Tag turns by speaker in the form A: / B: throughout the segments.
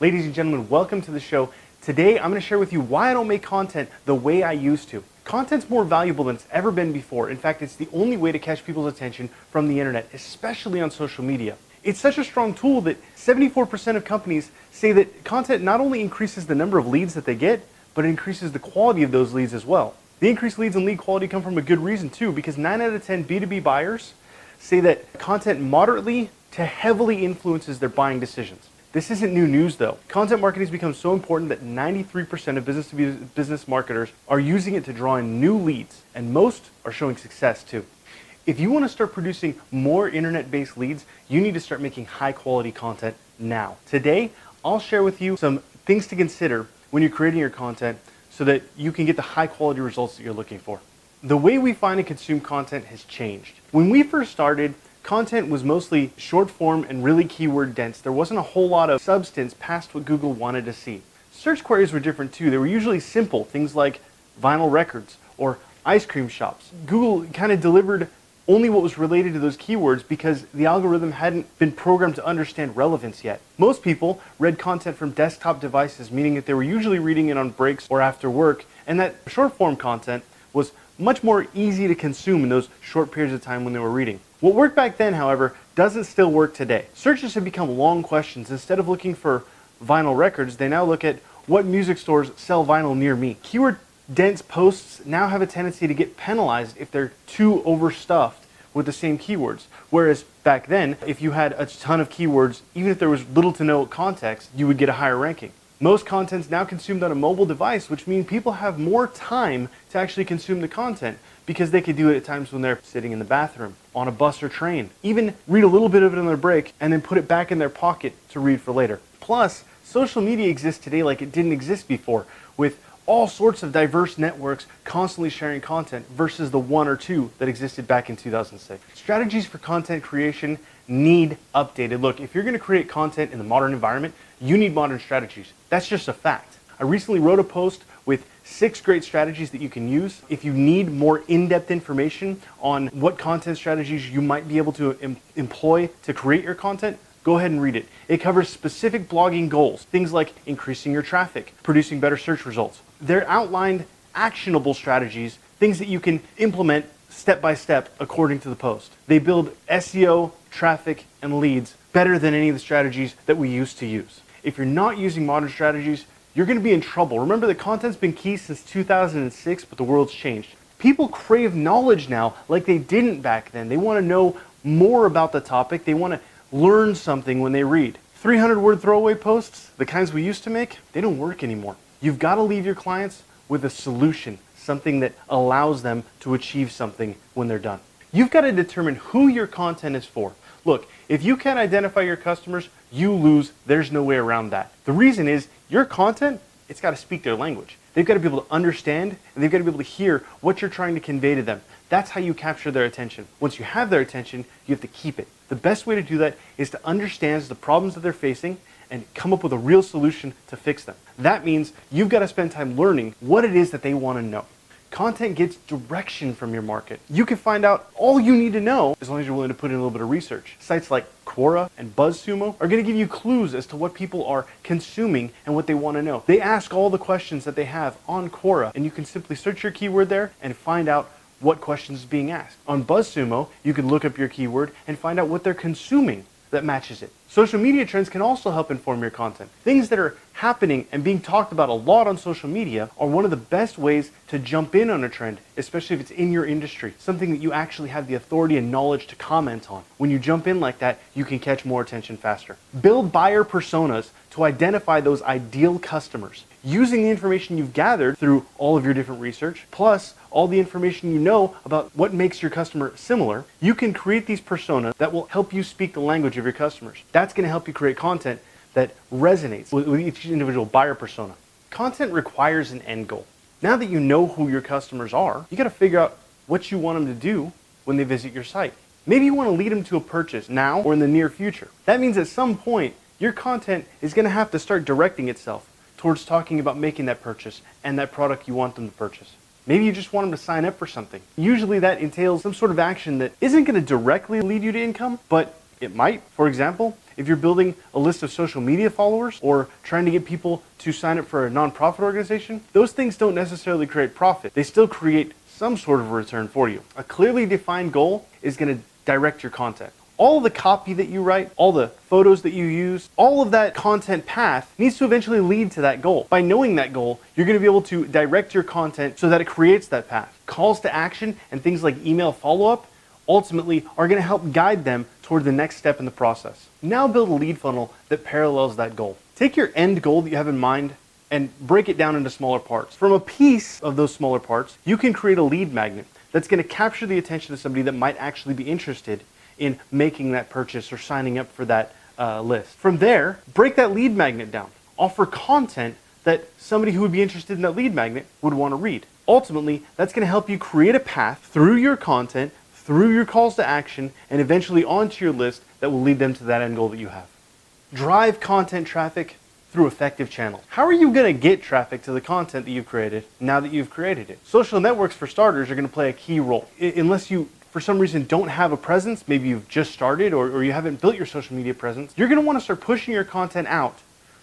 A: Ladies and gentlemen, welcome to the show. Today I'm going to share with you why I don't make content the way I used to. Content's more valuable than it's ever been before. In fact, it's the only way to catch people's attention from the internet, especially on social media. It's such a strong tool that 74% of companies say that content not only increases the number of leads that they get, but it increases the quality of those leads as well. The increased leads and lead quality come from a good reason too, because 9 out of 10 B2B buyers say that content moderately to heavily influences their buying decisions. This isn't new news though. Content marketing has become so important that 93% of business marketers are using it to draw in new leads, and most are showing success too. If you want to start producing more internet-based leads, you need to start making high-quality content now. Today, I'll share with you some things to consider when you're creating your content so that you can get the high-quality results that you're looking for. The way we find and consume content has changed. When we first started, content was mostly short form and really keyword dense. There wasn't a whole lot of substance past what Google wanted to see. Search queries were different too. They were usually simple, things like vinyl records or ice cream shops. Google kind of delivered only what was related to those keywords because the algorithm hadn't been programmed to understand relevance yet. Most people read content from desktop devices, meaning that they were usually reading it on breaks or after work, and that short form content was much more easy to consume in those short periods of time when they were reading. What worked back then, however, doesn't still work today. Searches have become long questions. Instead of looking for vinyl records, they now look at what music stores sell vinyl near me. Keyword-dense posts now have a tendency to get penalized if they're too overstuffed with the same keywords. Whereas back then, if you had a ton of keywords, even if there was little to no context, you would get a higher ranking. Most content's now consumed on a mobile device, which means people have more time to actually consume the content because they could do it at times when they're sitting in the bathroom, on a bus or train, even read a little bit of it on their break and then put it back in their pocket to read for later. Plus, social media exists today like it didn't exist before, with all sorts of diverse networks constantly sharing content versus the one or two that existed back in 2006. Strategies for content creation need updated. Look, if you're going to create content in the modern environment, you need modern strategies. That's just a fact. I recently wrote a post with 6 great strategies that you can use. If you need more in-depth information on what content strategies you might be able to employ to create your content, go ahead and read it. It covers specific blogging goals, things like increasing your traffic, producing better search results. They're outlined actionable strategies, things that you can implement step by step according to the post. They build SEO, traffic, and leads better than any of the strategies that we used to use. If you're not using modern strategies, you're going to be in trouble. Remember that content's been key since 2006, but the world's changed. People crave knowledge now like they didn't back then. They want to know more about the topic. They want to learn something when they read. 300-word throwaway posts, the kinds we used to make, they don't work anymore. You've got to leave your clients with a solution, something that allows them to achieve something when they're done. You've got to determine who your content is for. Look, if you can't identify your customers, you lose. There's no way around that. The reason is your content, it's got to speak their language. They've got to be able to understand, and they've got to be able to hear what you're trying to convey to them. That's how you capture their attention. Once you have their attention, you have to keep it. The best way to do that is to understand the problems that they're facing and come up with a real solution to fix them. That means you've got to spend time learning what it is that they want to know. Content gets direction from your market. You can find out all you need to know as long as you're willing to put in a little bit of research. Sites like Quora and BuzzSumo are going to give you clues as to what people are consuming and what they want to know. They ask all the questions that they have on Quora, and you can simply search your keyword there and find out what questions is being asked. On BuzzSumo, you can look up your keyword and find out what they're consuming that matches it. Social media trends can also help inform your content. Things that are happening and being talked about a lot on social media are one of the best ways to jump in on a trend, especially if it's in your industry, something that you actually have the authority and knowledge to comment on. When you jump in like that, you can catch more attention faster. Build buyer personas to identify those ideal customers. Using the information you've gathered through all of your different research, plus all the information you know about what makes your customer similar, you can create these personas that will help you speak the language of your customers. That's going to help you create content that resonates with each individual buyer persona. Content requires an end goal. Now that you know who your customers are, you got to figure out what you want them to do when they visit your site. Maybe you want to lead them to a purchase now or in the near future. That means at some point, your content is going to have to start directing itself towards talking about making that purchase and that product you want them to purchase. Maybe you just want them to sign up for something. Usually that entails some sort of action that isn't going to directly lead you to income, but it might. For example, if you're building a list of social media followers or trying to get people to sign up for a nonprofit organization, those things don't necessarily create profit. They still create some sort of a return for you. A clearly defined goal is going to direct your content. All the copy that you write, all the photos that you use, all of that content path needs to eventually lead to that goal. By knowing that goal, you're going to be able to direct your content so that it creates that path. Calls to action and things like email follow-up ultimately are going to help guide them toward the next step in the process. Now build a lead funnel that parallels that goal. Take your end goal that you have in mind and break it down into smaller parts. From a piece of those smaller parts, you can create a lead magnet that's going to capture the attention of somebody that might actually be interested in making that purchase or signing up for that list. From there, break that lead magnet down. Offer content that somebody who would be interested in that lead magnet would want to read. Ultimately, that's going to help you create a path through your content, through your calls to action, and eventually onto your list that will lead them to that end goal that you have. Drive content traffic through effective channels. How are you going to get traffic to the content that you've created now that you've created it? Social networks, for starters, are going to play a key role. Unless you, for some reason, don't have a presence, maybe you've just started or you haven't built your social media presence, you're going to want to start pushing your content out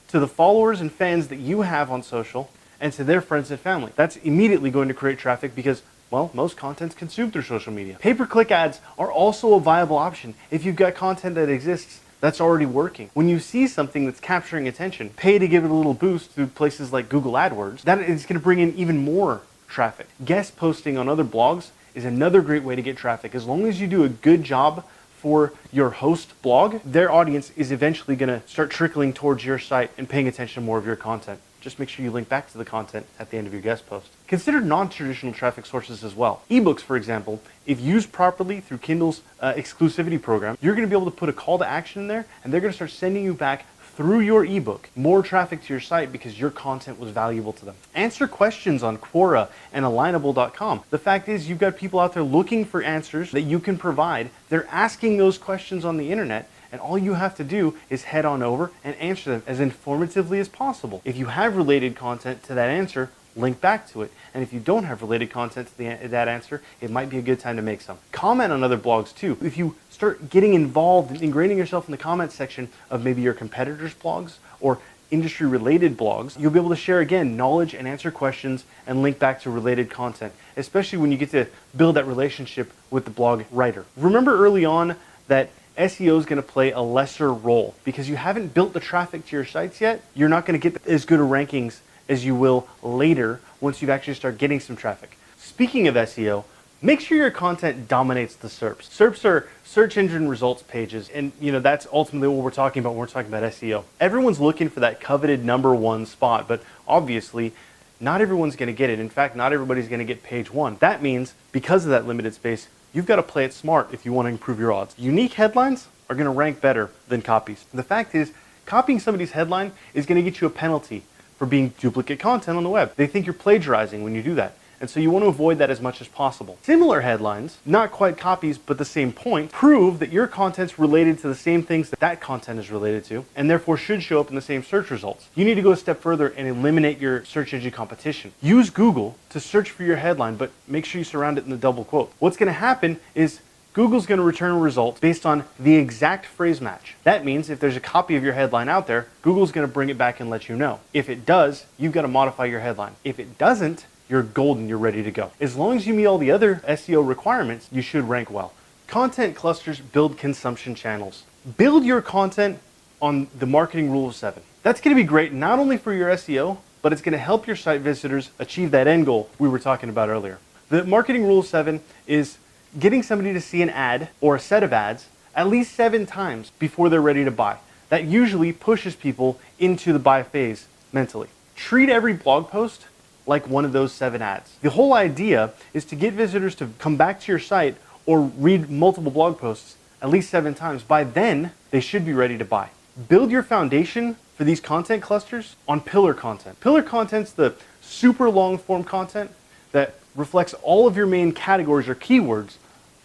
A: to the followers and fans that you have on social and to their friends and family. That's immediately going to create traffic because, well, most content's consumed through social media. Pay-per-click ads are also a viable option if you've got content that exists that's already working. When you see something that's capturing attention, pay to give it a little boost through places like Google AdWords. That is going to bring in even more traffic. Guest posting on other blogs is another great way to get traffic. As long as you do a good job for your host blog, their audience is eventually going to start trickling towards your site and paying attention to more of your content. Just make sure you link back to the content at the end of your guest post. Consider non-traditional traffic sources as well. Ebooks, for example, if used properly through Kindle's exclusivity program, you're going to be able to put a call to action in there, and they're going to start sending you back through your ebook more traffic to your site because your content was valuable to them. Answer questions on Quora and alignable.com. The fact is, you've got people out there looking for answers that you can provide. They're asking those questions on the internet, and all you have to do is head on over and answer them as informatively as possible. If you have related content to that answer, link back to it. And if you don't have related content to that answer, it might be a good time to make some. Comment on other blogs too. If you start getting involved and ingraining yourself in the comment section of maybe your competitors' blogs or industry-related blogs, you'll be able to share, again, knowledge and answer questions and link back to related content, especially when you get to build that relationship with the blog writer. Remember early on that SEO is going to play a lesser role because you haven't built the traffic to your sites yet. You're not going to get as good of rankings as you will later once you've actually started getting some traffic. Speaking of SEO, make sure your content dominates the SERPs. SERPs are search engine results pages, and that's ultimately what we're talking about when we're talking about SEO. Everyone's looking for that coveted #1 spot, but obviously not everyone's going to get it. In fact, not everybody's going to get page 1. That means because of that limited space, you've got to play it smart if you want to improve your odds. Unique headlines are going to rank better than copies. The fact is, copying somebody's headline is going to get you a penalty for being duplicate content on the web. They think you're plagiarizing when you do that. And so you want to avoid that as much as possible. Similar headlines, not quite copies, but the same point, prove that your content's related to the same things that content is related to, and therefore should show up in the same search results. You need to go a step further and eliminate your search engine competition. Use Google to search for your headline, but make sure you surround it in the double quote. What's going to happen is Google's going to return a result based on the exact phrase match. That means if there's a copy of your headline out there, Google's going to bring it back and let you know. If it does, you've got to modify your headline. If it doesn't, you're golden, you're ready to go. As long as you meet all the other SEO requirements, you should rank well. Content clusters build consumption channels. Build your content on the marketing rule of 7. That's going to be great not only for your SEO, but it's going to help your site visitors achieve that end goal we were talking about earlier. The marketing rule of 7 is getting somebody to see an ad or a set of ads at least 7 times before they're ready to buy. That usually pushes people into the buy phase mentally. Treat every blog post like one of those 7 ads. The whole idea is to get visitors to come back to your site or read multiple blog posts at least 7 times. By then, they should be ready to buy. Build your foundation for these content clusters on pillar content. Pillar content's the super long form content that reflects all of your main categories or keywords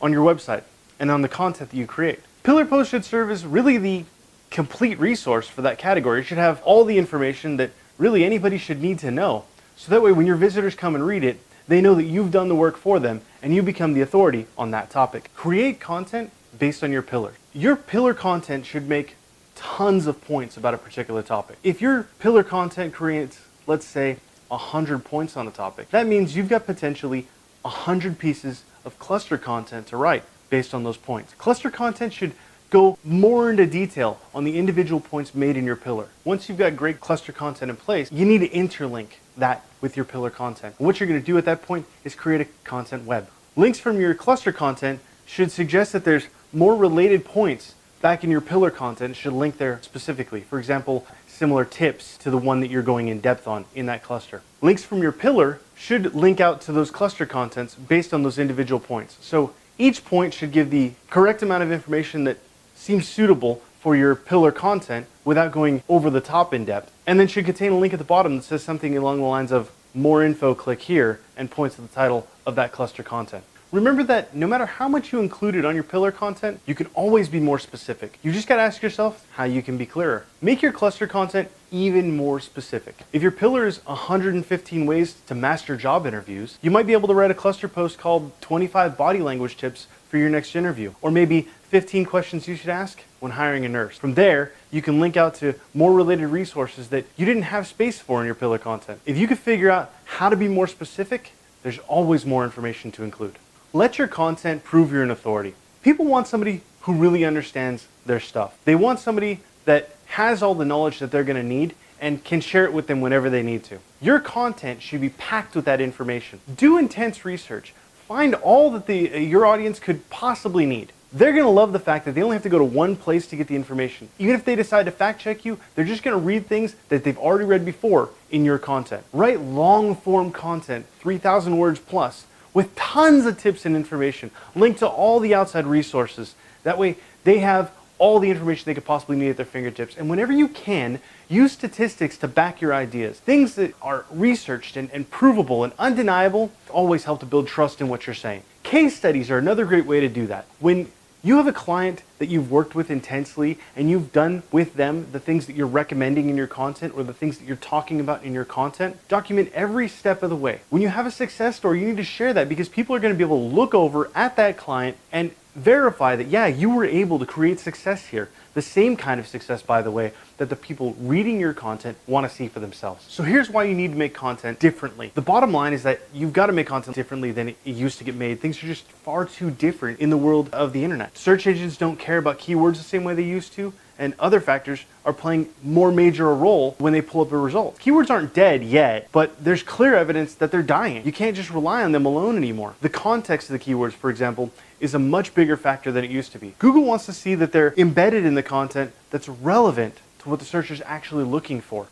A: on your website and on the content that you create. Pillar posts should serve as really the complete resource for that category. It should have all the information that really anybody should need to know. So that way when your visitors come and read it, they know that you've done the work for them and you become the authority on that topic. Create content based on your pillars. Your pillar content should make tons of points about a particular topic. If your pillar content creates, let's say, 100 points on a topic, that means you've got potentially 100 pieces of cluster content to write based on those points. Cluster content should go more into detail on the individual points made in your pillar. Once you've got great cluster content in place, you need to interlink that with your pillar content. And what you're going to do at that point is create a content web. Links from your cluster content should suggest that there's more related points back in your pillar content, should link there specifically. For example, similar tips to the one that you're going in depth on in that cluster. Links from your pillar should link out to those cluster contents based on those individual points. So each point should give the correct amount of information that seems suitable for your pillar content without going over the top in depth, and then should contain a link at the bottom that says something along the lines of more info, click here, and points to the title of that cluster content. Remember that no matter how much you included on your pillar content, you can always be more specific. You just gotta ask yourself how you can be clearer. Make your cluster content even more specific. If your pillar is 115 ways to master job interviews, you might be able to write a cluster post called 25 body language tips for your next interview, or maybe 15 questions you should ask when hiring a nurse. From there, you can link out to more related resources that you didn't have space for in your pillar content. If you could figure out how to be more specific, there's always more information to include. Let your content prove you're an authority. People want somebody who really understands their stuff. They want somebody that has all the knowledge that they're going to need and can share it with them whenever they need to. Your content should be packed with that information. Do intense research. Find all that your audience could possibly need. They're going to love the fact that they only have to go to one place to get the information. Even if they decide to fact check you, they're just going to read things that they've already read before in your content. Write long form content, 3,000 words plus, with tons of tips and information. Link to all the outside resources. That way they have all the information they could possibly need at their fingertips. And whenever you can, use statistics to back your ideas. Things that are researched and provable and undeniable always help to build trust in what you're saying. Case studies are another great way to do that. When you have a client that you've worked with intensely and you've done with them the things that you're recommending in your content or the things that you're talking about in your content, document every step of the way. When you have a success story, you need to share that because people are going to be able to look over at that client and verify that, yeah, you were able to create success here. The same kind of success, by the way, that the people reading your content want to see for themselves. So here's why you need to make content differently. The bottom line is that you've got to make content differently than it used to get made. Things are just far too different in the world of the internet. Search engines don't care about keywords the same way they used to, and other factors are playing more major a role when they pull up a result. Keywords aren't dead yet, but there's clear evidence that they're dying. You can't just rely on them alone anymore. The context of the keywords, for example, is a much bigger factor than it used to be. Google wants to see that they're embedded in the content that's relevant to what the searcher's actually looking for.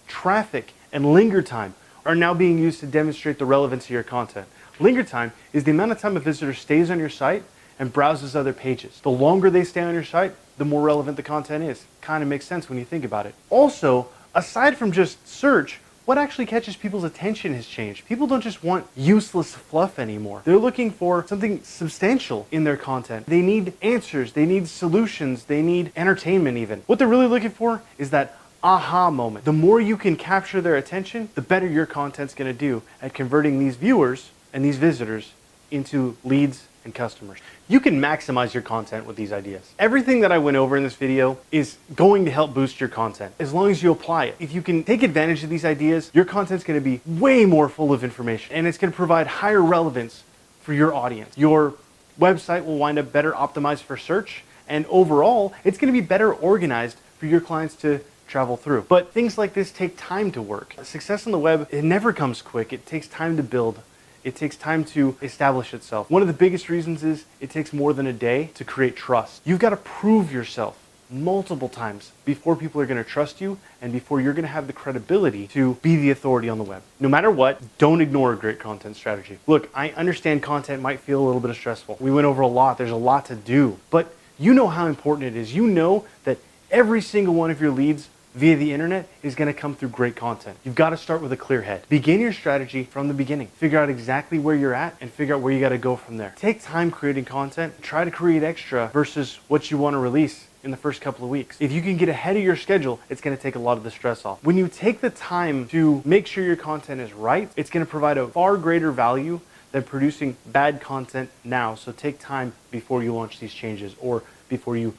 A: Traffic and linger time are now being used to demonstrate the relevance of your content. Linger time is the amount of time a visitor stays on your site and browses other pages. The longer they stay on your site, the more relevant the content is. Kind of makes sense when you think about it. Also, aside from just search, what actually catches people's attention has changed. People don't just want useless fluff anymore. They're looking for something substantial in their content. They need answers, they need solutions, they need entertainment even. What they're really looking for is that aha moment. The more you can capture their attention, the better your content's gonna do at converting these viewers and these visitors into leads and customers. You can maximize your content with these ideas. Everything that I went over in this video is going to help boost your content as long as you apply it. If you can take advantage of these ideas, your content's going to be way more full of information and it's going to provide higher relevance for your audience. Your website will wind up better optimized for search, and overall, it's going to be better organized for your clients to travel through. But things like this take time to work. Success on the web, it never comes quick. It takes time to build. It takes time to establish itself. One of the biggest reasons is it takes more than a day to create trust. You've got to prove yourself multiple times before people are going to trust you and before you're going to have the credibility to be the authority on the web. No matter what, don't ignore a great content strategy. Look, I understand content might feel a little bit stressful. We went over a lot. There's a lot to do. But you know how important it is. You know that every single one of your leads via the internet is going to come through great content. You've got to start with a clear head. Begin your strategy from the beginning. Figure out exactly where you're at and figure out where you got to go from there. Take time creating content. Try to create extra versus what you want to release in the first couple of weeks. If you can get ahead of your schedule, it's going to take a lot of the stress off. When you take the time to make sure your content is right, it's going to provide a far greater value than producing bad content now. So take time before you launch these changes or before you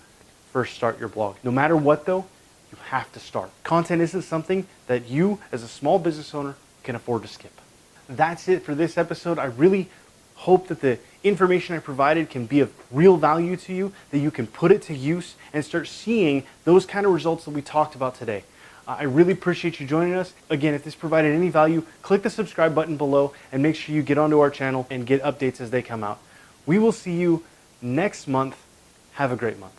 A: first start your blog. No matter what though, you have to start. Content isn't something that you as a small business owner can afford to skip. That's it for this episode. I really hope that the information I provided can be of real value to you, that you can put it to use and start seeing those kind of results that we talked about today. I really appreciate you joining us. Again, if this provided any value, click the subscribe button below and make sure you get onto our channel and get updates as they come out. We will see you next month. Have a great month.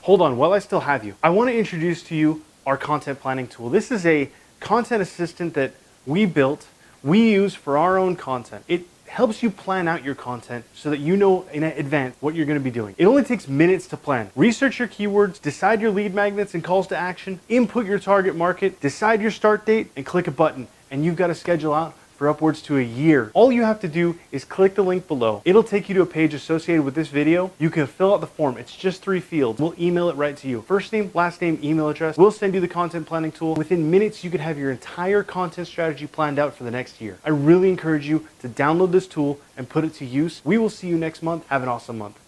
A: Hold on, while I still have you, I want to introduce to you our content planning tool. This is a content assistant that we built, we use for our own content. It helps you plan out your content so that you know in advance what you're going to be doing. It only takes minutes to plan. Research your keywords, decide your lead magnets and calls to action, input your target market, decide your start date, and click a button. And you've got a schedule out for upwards to a year. All you have to do is click the link below. It'll take you to a page associated with this video. You can fill out the form. It's just 3 fields. We'll email it right to you. First name, last name, email address. We'll send you the content planning tool. Within minutes, you can have your entire content strategy planned out for the next year. I really encourage you to download this tool and put it to use. We will see you next month. Have an awesome month.